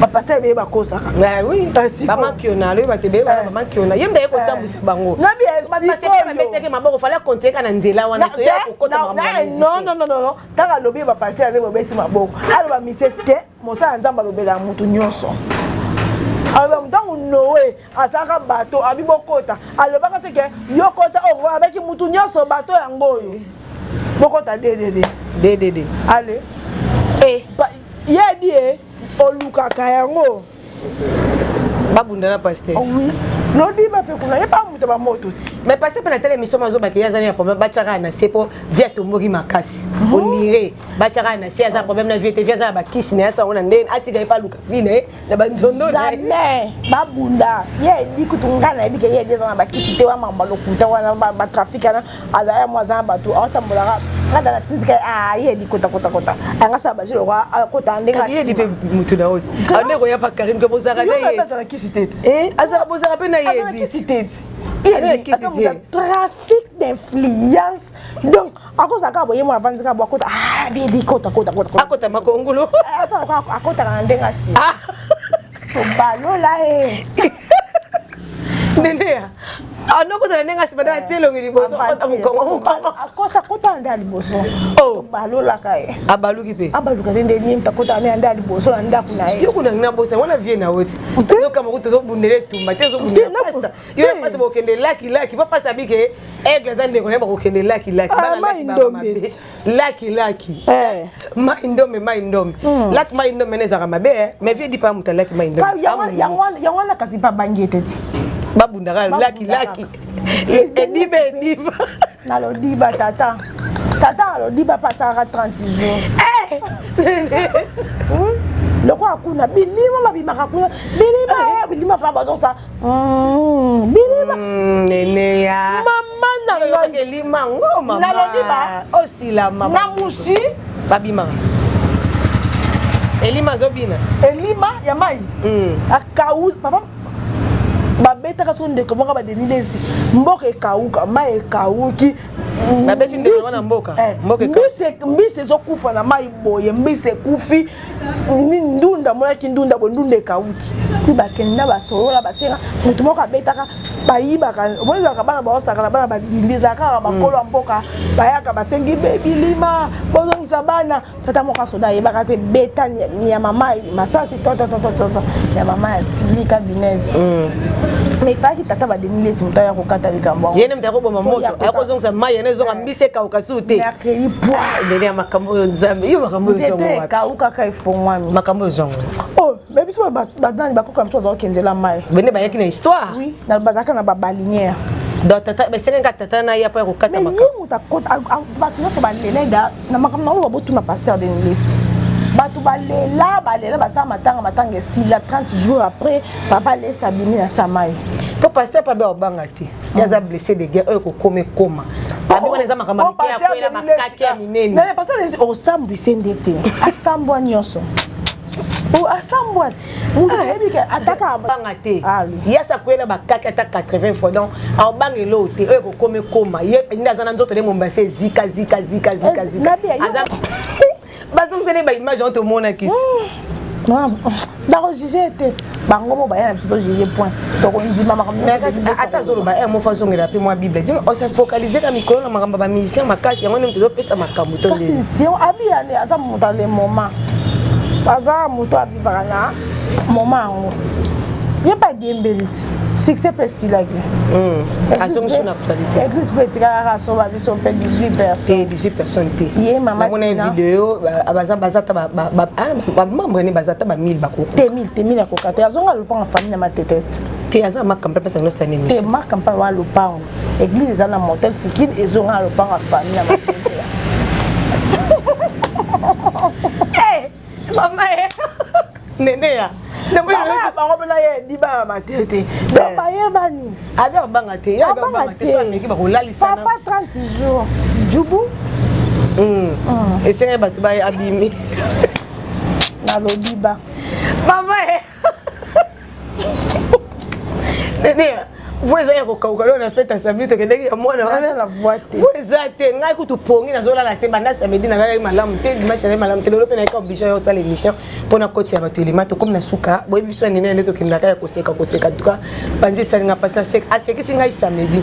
ba pasteur be ba kosa ka oui ba makiona le ba tebe ba makiona yemba yeko sambisa bango na bien ba pasteur ba meteke maboko fallait compter kana nzela wana so ya kokota non tanga lobi ba pasteur ze bo beti maboko alo ba misete mosa nzamba lobela mutu nyonso alors ntango Noé asaka bato abibokota alobaka te ke yokota o avec mutu nyonso bato yango oyo bokota DDD allez yedi olukaka yango babunda na pasteur oui lodi ba pe kuna yepa mutu ba moto ti mais pasteur pe na tele mission mazo ba ke yazani ya problème ba tchaka na sepo via tomboki makasi on dirait ba tchaka na si aza problème na vie te via za ba kisi na sa ona ndeni atika ipa luka fine na banzondo na jamais babunda yedi kutungana ebi ke yedi za ba kisi te wa mamba lokuta wana ba trafic na ala ya mwaza ba tu atambola ngada na tindika yedi kota anga sa ba jilo kwa kota ndenga kasi yedi pe mutu na oti ane ko ya pa Karim ke bozaka na yedi azaka bozaka pe na yedi trafic d'influence donc à cause de ça boye mo avancer ka bokota vidi kota akota makongolo akota na ndenga si to balola nene anoko tala nenga sibada atelo ngiliboso kota mukongo akosa kota ndali boso balola kai abaluki pe abaluka ndende nyimta kota ne ndali boso na ndaku na ye yokuna ngina bosa wana vie na woti zo kama kuto zo bundele tumba tezo bundele pasta yo pasta bokende laki ba pasa bike aigle zande ko ne bokende laki laki maindome laki maindome neza kama be mais vie di pa muta laki maindome ya wana kasi pa bangete ti babunda laki ediba na diba tata diba pasara 30 jours loko akuna bilima mabimaka kuna bilima pa bazonsa bilima nene ya mama na ngai lima ngoma na diba osila mama na mushi babimaka elima zobina elima ya mai akau papa babetaka so ndeko moko badenilesi mboka ekauka mai ekauki babeti ndeko wana mboka mbisi ezokufa na mai boye mbisi ekufi ndunda monaki ndunda bo ndunda ekauki ti bakenda basolola basenga mutu moko abetaka bayibaka omonezaka bana baosaka na bana badindizaka bakolo ya mboka bayaka basengi bilima bozongi komisa bana tata moka soda yebaka te beta ya mama masasi toto ya mama ya silika binez mais faki tata ba denile simuta ya kokata likambo yene mtako boma moto akozongisa mai ne zonga mbise ka ukasute ya kei poa ndene makambo yo nzambe yo makambo yo zongo wapi ka ukaka ifongwami makambo yo zongo oh mais biso badani bakoka mto za okendela mai bene ba yaki na histoire oui na bazaka na babalinière donc tata ba senga tata na ya pa kokata makambo mais muta kota ba nyonso balela na makambo na botu na pasteur de l'église batu balela basa matanga esila 30 jours après papa laisse abimi na samai po pasteur pa ba obanga te yaza blessé de guerre oyo kokome koma abi wana za makambo ya kwela makaki ya minene mais pasteur au sambu sendete asambwa nyonso o asambwa musebi ataka banga te yasa kwela bakaki ata 80 fois donc au bangelo te oyo kokome koma ye ndaza na nzoto le mombase zika bazongisa ba image on te mona kiti bako juger te bango mo bayana biso juger point donc on dit mama comme ata zolo ba mo fa zongela pe moi bible dit on se focaliser ka mikolo na makamba ba musicien makasi yango ne mtezo pesa makambo to ndeni si on abi ane asa muta le moment baza muto abibaka na moment ngo il y a pas d'embelite succès pestilaki azongi sur l'actualité église petit kaka so ba biso pe 18 personnes 18 personnes te ye mama na mona vidéo bazata ba membre ne bazata ba 1000 bakoko te 1000 akokata azonga lopanga famille na matetete te aza makampa pesa no sana émission te makampa wa lopanga église za na motel fikine ezonga lopanga famille na matetete eh mama nene ya bango mpena ye diba matete donc bayebani abi abanga te ya abanga te so ameki bakolalisa na papa 30 jours jubu esenga bato ba abimi na lodiba mama nene voiza ya kokauka leo na fête assembly tokendeki ya mwana wana la voix te voiza te ngai kutu pongi nazolala te banda samedi na ngai malamu te dimanche na malamu te lelo pe na ka obligé yo sala émission pona koti ya bato elema to comme na suka boye biso nene nde tokendaka ya koseka tuka banzi salinga pasta sek asekisi ngai samedi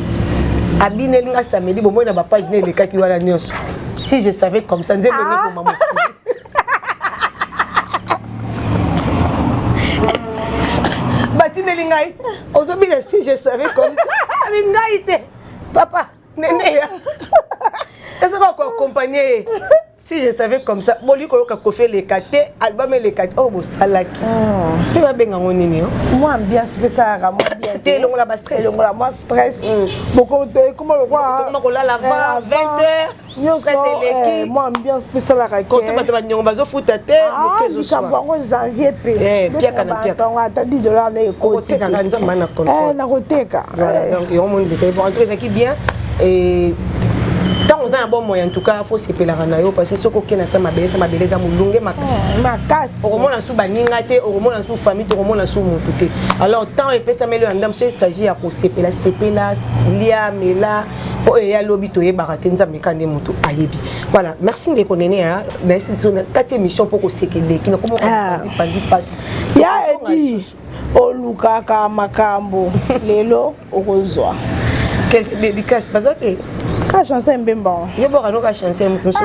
abineli ngai samedi bombo na ba page ne lekaki wana nyonso si je savais comme ça nzembe ne ko maman batineli ngai ozobina si je savais comme ça abi ngai te papa nene ya est-ce qu'on peut accompagner si je savais comme ça boli ko yoka kofe le kate album le kate oh bo salaki tu vas benga ngonini yo moi ambiance pesa ka moi bien te longo la ba stress longo la moi stress beaucoup de comment le voir comment ko la 20h yo stress l'équipe moi ambiance pesa la ka ko te ba nyongo bazo futa te motezo so bango janvier pe pia kana pia donc ata $10 na ko te ka kanza mana contrôle na koteka voilà donc yo monde de c'est bon en tout cas qui bien et tant on a un bon moyen en tout cas faut s'épeler na yo parce que ce qu'on a ça ma belle za mulunge makasi au moins na sou baninga te au moins na sou famille au moins na sou mon côté alors tant et pesa melo ndam so s'agit à ko s'épeler lia mela po ya lobi to ye barate nzambe kande mutu ayebi voilà merci de connaître hein merci sur quatre émissions pour ko sekele qui comment pandi passe ya edi olukaka makambo lelo okozwa quelle dédicace bazate ka chanson mbemba ye boka no ka chanson mutu so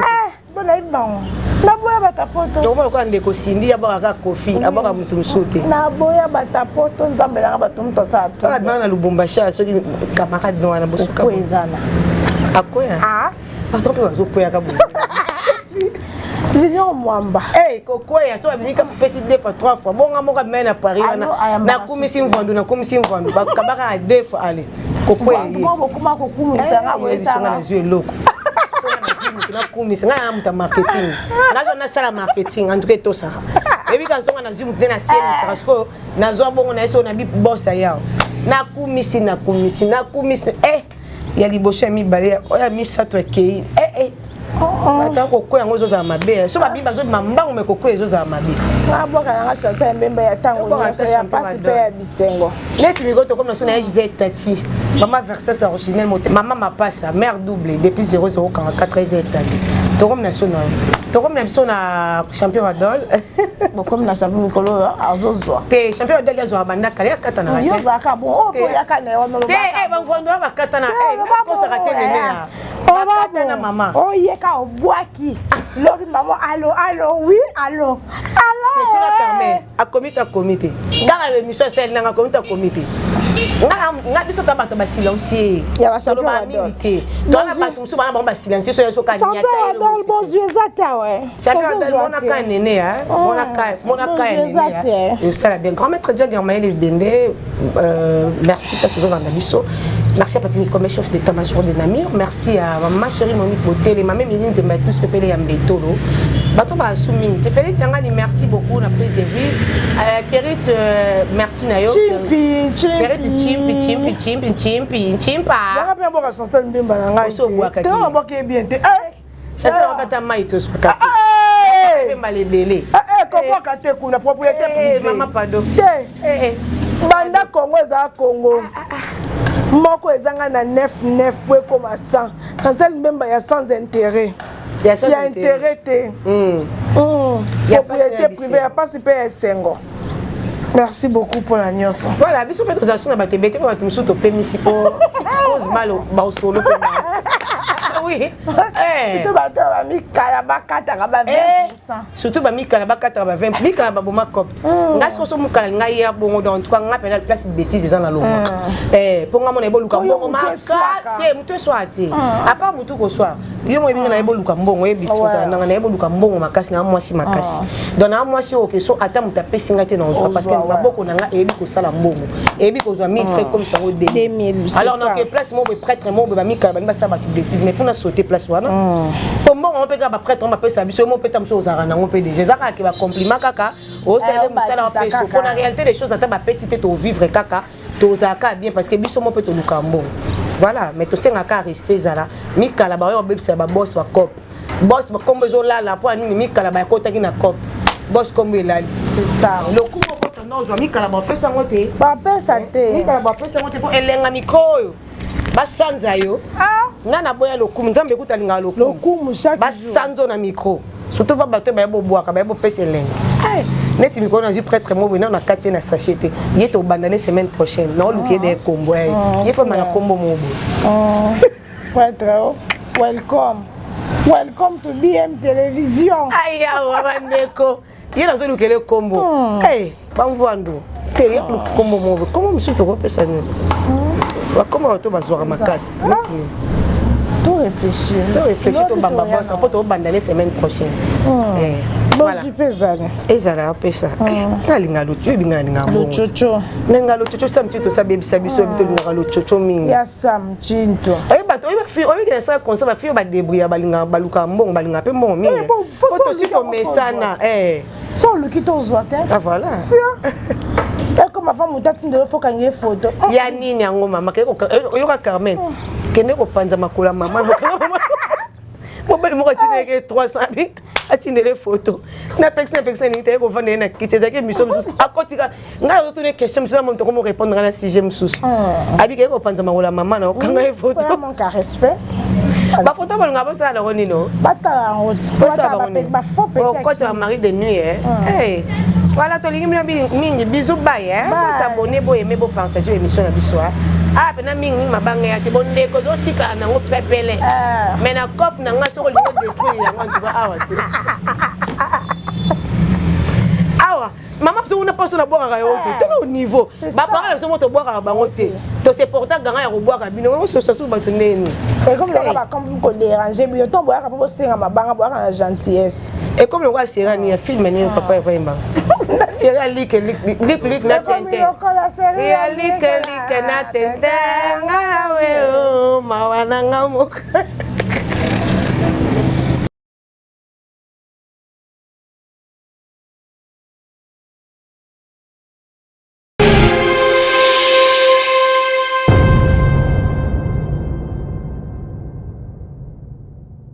bona ibang na boya batapoto donc ko ande ko sindi ya boka kofi aboka mutu sote na boya batapoto nzambe na bato mutu sa to ah bana lubumbashi so ki camarade no na bosuka ko ezana akoya patron pe bazo koya ka bo Junior Mwamba kokoya so abimika pesi 2 fois 3 fois bonga moka mena Paris na kumisi mvandu bakabaka 2 fois ale kokoya kuma kokumisa nga boyesa na zwe loko na kumisa nga muta marketing ngazo na sala marketing en tout cas to ça ebi ka songa na zimu tena semi parce que nazo bongo na eso na bi bossa yao na kumisi ya liboso ya mibale oya misato ekei ata kokoya ngo zoza mabe so babimba zo mambango me kokoya zoza mabe aboka na chanson mbemba ya tango nyonso ya passe pe ya bisengo neti mikoto comme na ya Gisèle Tati maman verset originel maman mapasa mère double depuis 0044 Gisèle Tati to comme na sona to comme na biso na champion adol bo comme na champion mikolo azozwa te champion adol ya zo banda kale akata na yo zaka bon o ko ya kana ono lo te ba mvondo bakata na ko sa kate nene na bakata na mama o ye ka obwaki Lori maman, allô, oui, allô. Tu n'as Carmen, à comité. Car l'émission celle n'a comité. Nga biso ta bato ba silencier. Ya ba champion ba milité. Toi na bato musu bana ba silencier so yeso ka nyata. Champion adore bon zata ouais. Champion adore mona ka nene hein. Mona ka nene. Et ça la bien grand maître Dia Dirmaël Bende merci parce que vous avez biso. Merci à Papi Nicolas, chef d'état-major de Namir. Merci à ma chérie Monique Botel et ma mère Méline Zemba tous pepele ya mbetolo. Bato ba soumi. Te fallait tianga ni merci beaucoup la prise de vue. Kerit merci nayo. Chimpa. Banga pe boka chanson mbimba na ngai. So waka. Tanga boka bien te. Ça va pas maïto sur ka. Mbimba lebele. Comment ka te kuna propriété privée. Maman pardon. Banda Congo za Congo. Moko ezanga na 9 po comme 100. Chanson mbimba ya sans intérêt. Il y a intérêt. Propriété privée, il n'y a pas si peu Sengo. Merci beaucoup pour la nuance. Voilà, bisous peut aux assurer battre bête pour me soutenir permis si tu causes mal au solo. Oui. Surtout battre mi kalabaka taraba 20%. Surtout mi kalabaka taraba 20%. Mi kalaba boma copte. Ngas ko so mu kala ngai ya bongo dans tout cas nga penal place bêtise dans la lomba. Pour nga mon ebo luka bongo ma te mutu swati. À part mutu ko soir. Yo mo ebinga na ebo luka bongo e bit ko za na ebo luka bongo makasi na mwasi makasi. Donc na mwasi o ke so ata mutape singate na zo parce que maboko na nga ebi ko sala mbongo. Ebi ko zo 1000 francs comme ça au 2000. Alors donc place mo be prêtre mo be ba mi kalaba ba sa ba bêtise mais faut sauter place wana. Pour moi on peut ka ba prêtre on m'appelle ça biso mo peut tam so zara na on peut déjà zaka ke ba compliment kaka o sala musala en peso pour la réalité des choses ata ba pesité to vivre kaka to zaka bien parce que biso mo peut to lukambo. Voilà, mais to senga ka respect zala mi kala ba yo bebisa ba boss ba cop. Boss ba comme bezo la la pour ni mi kala ba kota ki na cop. Boss comme il a c'est ça. Le coup boss non zo mi kala ba pesa ngote. Ba pesa te. Mi kala ba pesa ngote pour elenga micro yo. Ba sanza yo. Nana boya lokumu nzambe kutalinga lokumu chaque ba sanzo na micro surtout ba bato ba bo boaka ba bo pese lenga neti micro na ju prêtre mo bina na kati na sachete yeto bandane semaine prochaine na oluke de kombo il faut mala kombo mo bo prêtre welcome to BM Télévision aya wa ndeko yena zo lukele kombo ba mvando te ya kombo mo bo kombo msuto ko pesa ni wa kombo to bazwa makasi neti tout réfléchir ton baba boss pour te banda la semaine prochaine voilà super zana ezala pesa ngalinga lutu ebinga ninga mo chocho ninga lutu sam tito sa baby sabiso bito ninga lutu chocho mingi ya sam chinto bato fi o yeke sa konsa ba fi ba débrouiller balinga baluka mbongo balinga pe mbongo mingi poto si to mesana so luki to zwate voilà comme avant mutati ndelo foka nge photo ya nini yango mama ke yoka Carmen kende ko panza makula mama mobile mo katine ke 300 bi atinde les photos na pexe ni te ko vendre na kiteza ke mission mususu akotika ngala to tune question mususu mo to ko répondre na sujet mususu abi ke ko panza makula mama na kanga e photo vraiment ka respect ba photo ba nga ba ça la ronino batala en route ba faux petit ko to mari de nuit voilà to lingi mingi bisous bye s'abonner bo aimer bo partager émission na biso pena mingi mabanga ya te bonde ko zo tika na ngo pepele mais na cop na nga so ko lingo détruire ya ngo ba awa te awa mama so una paso na boka ka yo te au niveau ba parole so moto boka bango te to c'est pourtant ganga ya ko boka bino mo so so ba to neni et comme là ba comme ko déranger bi to boka po senga mabanga boka na gentillesse et comme le roi sera ni film ni papa vraiment sera lik na tente lik na tente ngala we o mawana ngamuka